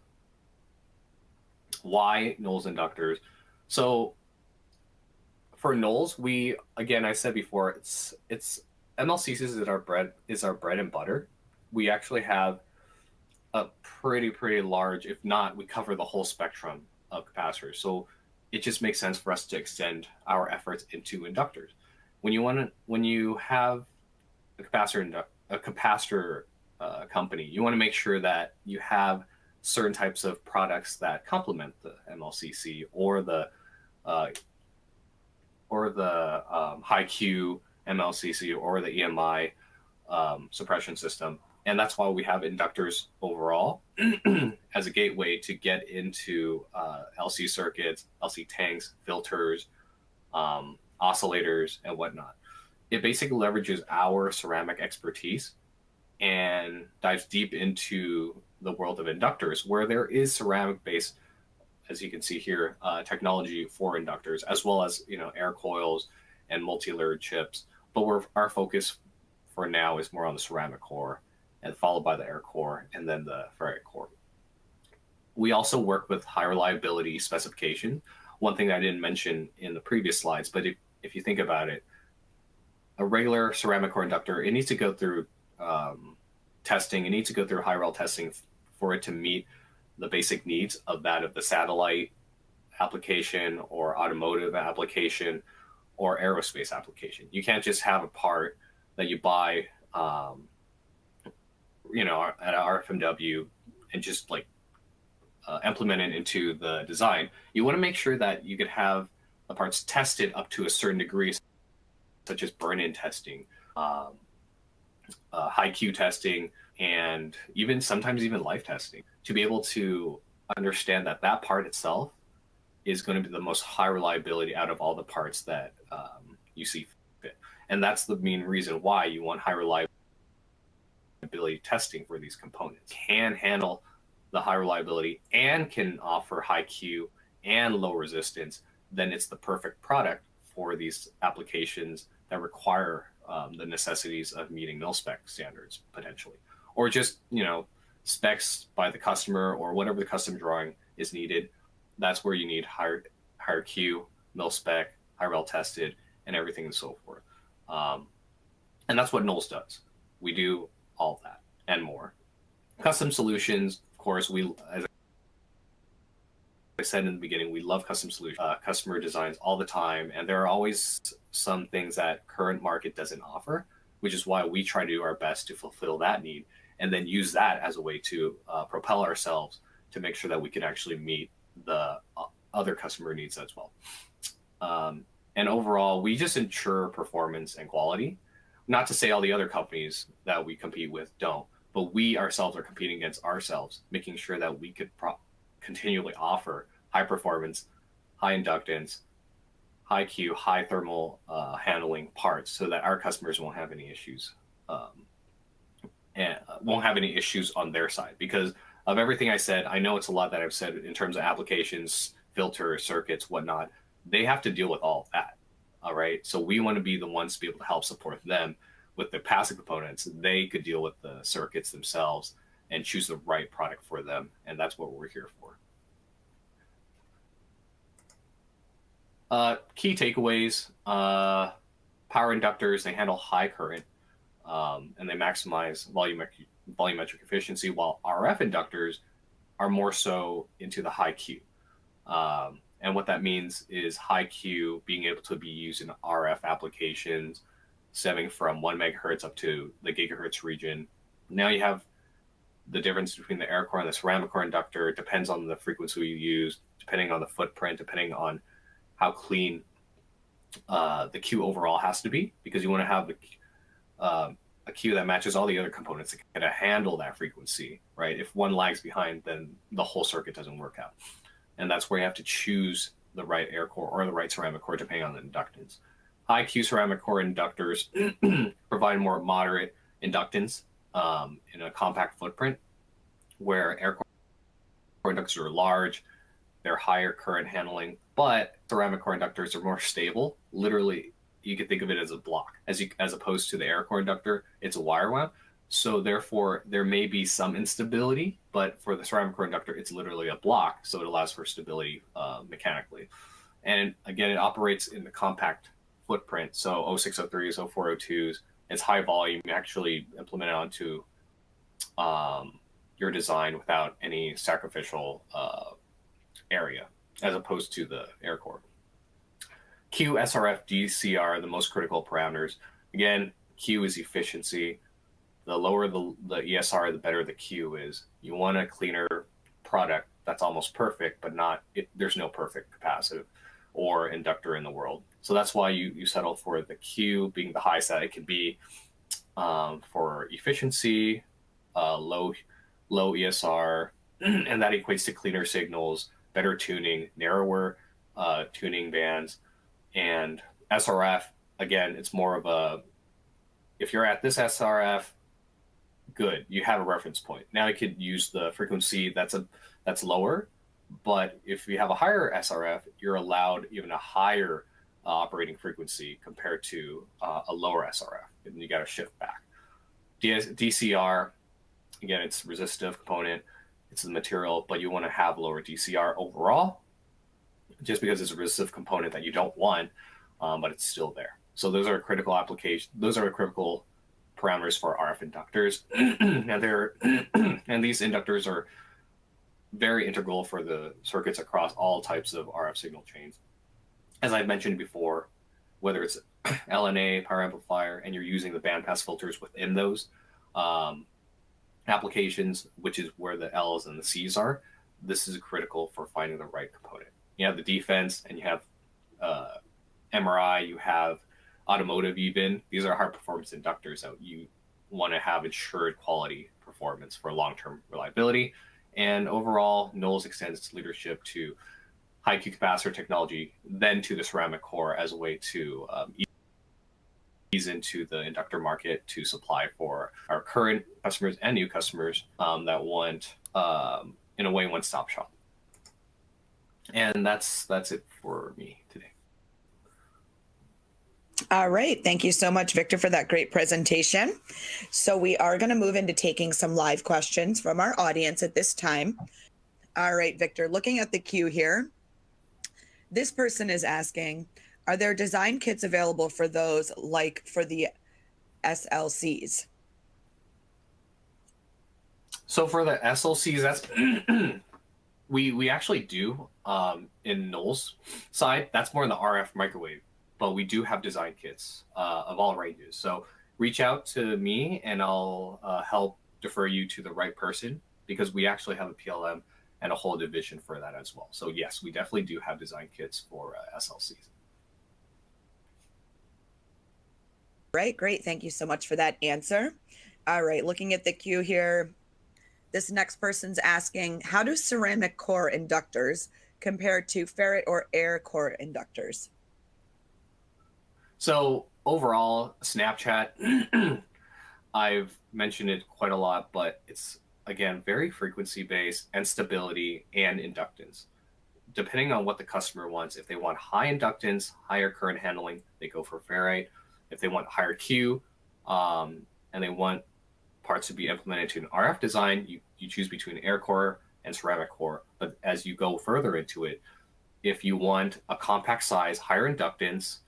why Knowles inductors? So for Knowles, I said before, it's MLCCs is our bread and butter. We actually have a pretty large, if not, we cover the whole spectrum of capacitors. So it just makes sense for us to extend our efforts into inductors. When you have a capacitor company, you want to make sure that you have certain types of products that complement the MLCC or the high Q MLCC or the EMI suppression system. And that's why we have inductors overall as a gateway to get into LC circuits, LC tanks, filters, oscillators, and whatnot. It basically leverages our ceramic expertise and dives deep into the world of inductors, where there is ceramic-based, as you can see here, technology for inductors, as well as air coils and multi-layered chips. But our focus for now is more on the ceramic core, and followed by the air core, and then the ferrite core. We also work with high reliability specification. One thing I didn't mention in the previous slides, but if you think about it, a regular ceramic core inductor, it needs to go through testing. It needs to go through high rel testing for it to meet the basic needs of the satellite application or automotive application or aerospace application. You can't just have a part that you buy at RFMW and just implement it into the design. You want to make sure that you could have the parts tested up to a certain degree, such as burn-in testing, high Q testing, and sometimes even life testing, to be able to understand that part itself is going to be the most high reliability out of all the parts that you see fit. And that's the main reason why you want high reliability testing for these components. Can handle the high reliability and can offer high Q and low resistance, then it's the perfect product for these applications that require the necessities of meeting mil-spec standards, potentially. Or just, specs by the customer or whatever the custom drawing is needed. That's where you need higher Q, mil-spec, high rel tested, and everything and so forth. And that's what Knowles does. We do all of that and more. Custom solutions, of course, as I said in the beginning, we love custom solutions, customer designs all the time, and there are always some things that current market doesn't offer, which is why we try to do our best to fulfill that need, and then use that as a way to propel ourselves to make sure that we can actually meet the other customer needs as well. And overall, we just ensure performance and quality. Not to say all the other companies that we compete with don't, but we ourselves are competing against ourselves, making sure that we could continually offer high performance, high inductance, high Q, high thermal handling parts, so that our customers won't have any issues and won't have any issues on their side. Because of everything I said, I know it's a lot that I've said in terms of applications, filters, circuits, whatnot. They have to deal with all of that. All right. So we want to be the ones to be able to help support them with the passive components. They could deal with the circuits themselves and choose the right product for them. And that's what we're here for. Key takeaways, power inductors, they handle high current and they maximize volumetric efficiency, while RF inductors are more so into the high Q. And what that means is high Q being able to be used in RF applications stemming from 1 megahertz up to the gigahertz region. Now you have the difference between the air core and the ceramic core inductor. It depends on the frequency you use, depending on the footprint, depending on how clean the Q overall has to be, because you want to have a a Q that matches all the other components that can handle that frequency, right? If one lags behind, then the whole circuit doesn't work out. And that's where you have to choose the right air core or the right ceramic core depending on the inductance. High Q ceramic core inductors provide more moderate inductance in a compact footprint, where air core inductors are large, they're higher current handling, but ceramic core inductors are more stable. Literally, you could think of it as a block, as opposed to the air core inductor, it's a wire wound. So therefore, there may be some instability, but for the ceramic core inductor, it's literally a block, so it allows for stability mechanically. And again, it operates in the compact footprint, so 0603s, 0402s. It's high volume. You actually implement it onto your design without any sacrificial area, as opposed to the air core. Q, SRF, DCR are the most critical parameters. Again, Q is efficiency. The lower the ESR, the better the Q is. You want a cleaner product that's almost perfect, but there's no perfect capacitive or inductor in the world. So that's why you settle for the Q being the highest that it can be for efficiency, low ESR, and that equates to cleaner signals, better tuning, narrower tuning bands. And SRF, again, it's more of a, if you're at this SRF, good, you have a reference point. Now you could use the frequency that's lower, but if you have a higher SRF, you're allowed even a higher operating frequency compared to a lower SRF, and you got to shift back. DCR, again, it's resistive component, it's the material, but you want to have lower DCR overall, just because it's a resistive component that you don't want, but it's still there. So those are critical applications. Those are critical parameters for RF inductors. And these inductors are very integral for the circuits across all types of RF signal chains. As I mentioned before, whether it's LNA, power amplifier, and you're using the bandpass filters within those applications, which is where the L's and the C's are, this is critical for finding the right component. You have the defense, and you have MRI, you have automotive even. These are high performance inductors that you want to have ensured quality performance for long-term reliability. And overall, Knowles extends its leadership to high Q capacitor technology, then to the ceramic core as a way to ease into the inductor market to supply for our current customers and new customers that want, in a way, one-stop shop. And that's it for me today. All right. Thank you so much, Victor, for that great presentation. So we are going to move into taking some live questions from our audience at this time. All right, Victor, looking at the queue here, this person is asking, are there design kits available for those like for the SLCs? So for the SLCs, that's we actually do in Knowles side. That's more in the RF microwave, but we do have design kits of all ranges. So reach out to me and I'll help defer you to the right person, because we actually have a PLM and a whole division for that as well. So yes, we definitely do have design kits for SLCs. Right, great. Thank you so much for that answer. All right, looking at the queue here, this next person's asking, how do ceramic core inductors compare to ferrite or air core inductors? So overall, Snapchat, I've mentioned it quite a lot, but it's, again, very frequency based and stability and inductance. Depending on what the customer wants, if they want high inductance, higher current handling, they go for ferrite. If they want higher Q and they want parts to be implemented to an RF design, you choose between air core and ceramic core. But as you go further into it, if you want a compact size, higher inductance,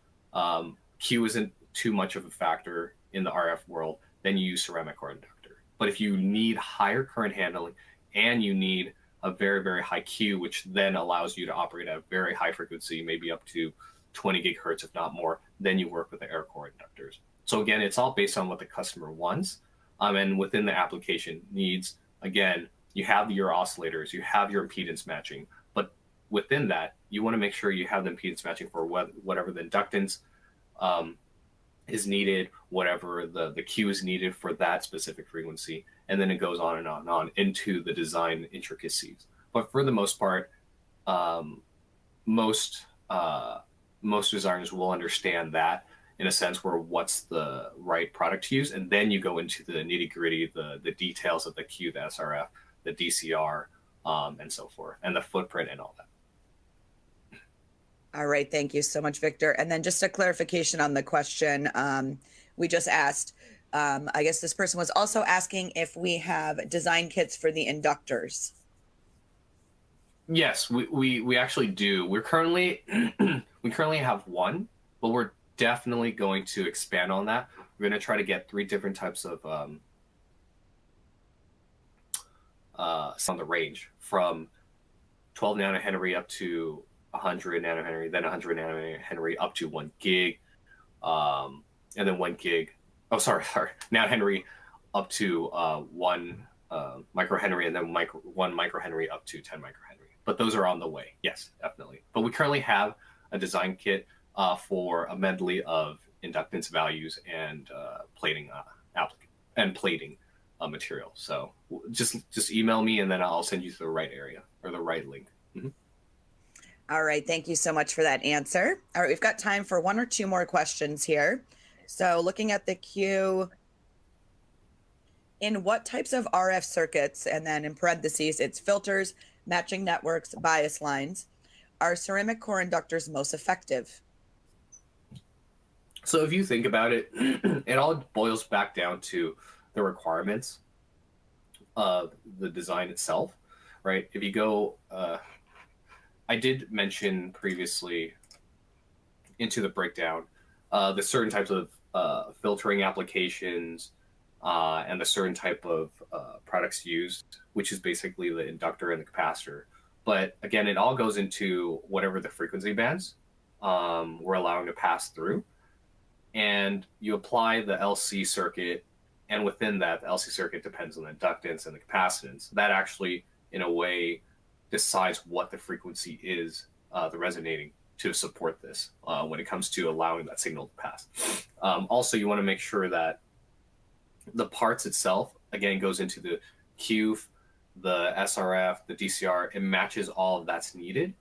Q isn't too much of a factor in the RF world, then you use ceramic core inductor. But if you need higher current handling and you need a very, very high Q, which then allows you to operate at a very high frequency, maybe up to 20 gigahertz, if not more, then you work with the air core inductors. So again, it's all based on what the customer wants. And within the application needs, again, you have your oscillators, you have your impedance matching, but within that, you want to make sure you have the impedance matching for whatever the inductance is needed, whatever the cue is needed for that specific frequency, and then it goes on and on and on into the design intricacies. But for the most part, um, most most designers will understand that in a sense where what's the right product to use, and then you go into the nitty gritty, the details of the cue, the SRF, the DCR, and so forth, and the footprint and all that. All right, thank you so much, Victor. And then just a clarification on the question we just asked. I guess this person was also asking if we have design kits for the inductors. Yes, we actually do. We're currently we currently have one, but we're definitely going to expand on that. We're going to try to get 3 different types of on the range from 12 nanohenry up to 100 nanohenry, then 100 nanohenry up to 1 gig, and then 1 gig. Oh, sorry, nanohenry up to 1 microhenry, and then 1 microhenry up to 10 microhenry. But those are on the way. Yes, definitely. But we currently have a design kit for a medley of inductance values and plating material. So just email me, and then I'll send you to the right area or the right link. Mm-hmm. All right, thank you so much for that answer. All right, we've got time for 1 or 2 more questions here. So looking at the queue, in what types of RF circuits, and then in parentheses, it's filters, matching networks, bias lines, are ceramic core inductors most effective? So if you think about it, it all boils back down to the requirements of the design itself, right? If you go, I did mention previously into the breakdown, the certain types of filtering applications and the certain type of products used, which is basically the inductor and the capacitor. But again, it all goes into whatever the frequency bands we're allowing to pass through. And you apply the LC circuit, and within that, the LC circuit depends on the inductance and the capacitance. That actually, in a way, decides what the frequency is, the resonating to support this when it comes to allowing that signal to pass. Also, you want to make sure that the parts itself, again, goes into the Q, the SRF, the DCR. It matches all of that's needed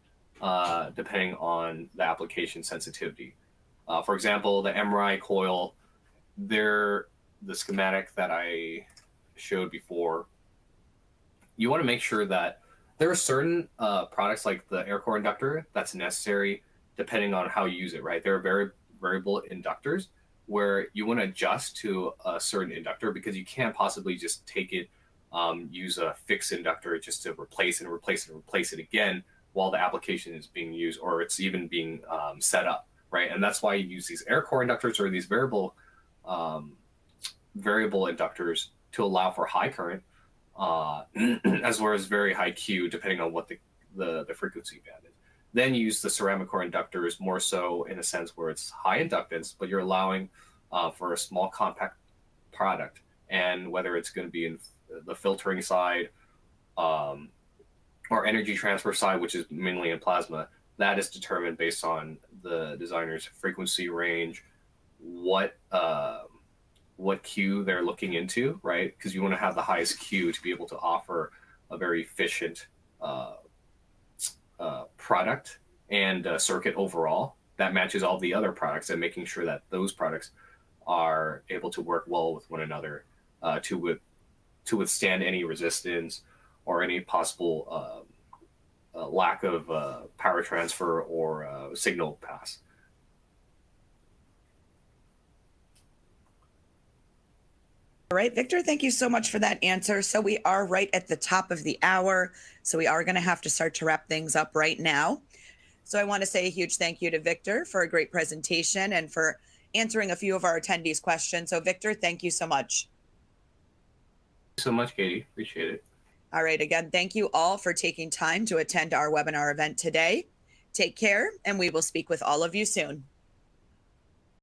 depending on the application sensitivity. For example, the MRI coil, the schematic that I showed before, you want to make sure that there are certain products like the air core inductor that's necessary depending on how you use it, right? There are very variable inductors where you want to adjust to a certain inductor because you can't possibly just take it, use a fixed inductor just to replace it again while the application is being used or it's even being set up, right? And that's why you use these air core inductors or these variable inductors to allow for high current as well as very high Q depending on what the frequency band is. Then use the ceramic core inductors more so in a sense where it's high inductance, but you're allowing for a small compact product. And whether it's going to be in the filtering side or energy transfer side, which is mainly in plasma, that is determined based on the designer's frequency range, what Q they're looking into, right? Because you want to have the highest Q to be able to offer a very efficient product and circuit overall that matches all the other products, and making sure that those products are able to work well with one another to withstand any resistance or any possible lack of power transfer or signal pass. All right, Victor, thank you so much for that answer. So we are right at the top of the hour, so we are going to have to start to wrap things up right now. So I want to say a huge thank you to Victor for a great presentation and for answering a few of our attendees' questions. So Victor, thank you so much. Thank you so much, Katie. Appreciate it. All right, again, thank you all for taking time to attend our webinar event today. Take care, and we will speak with all of you soon.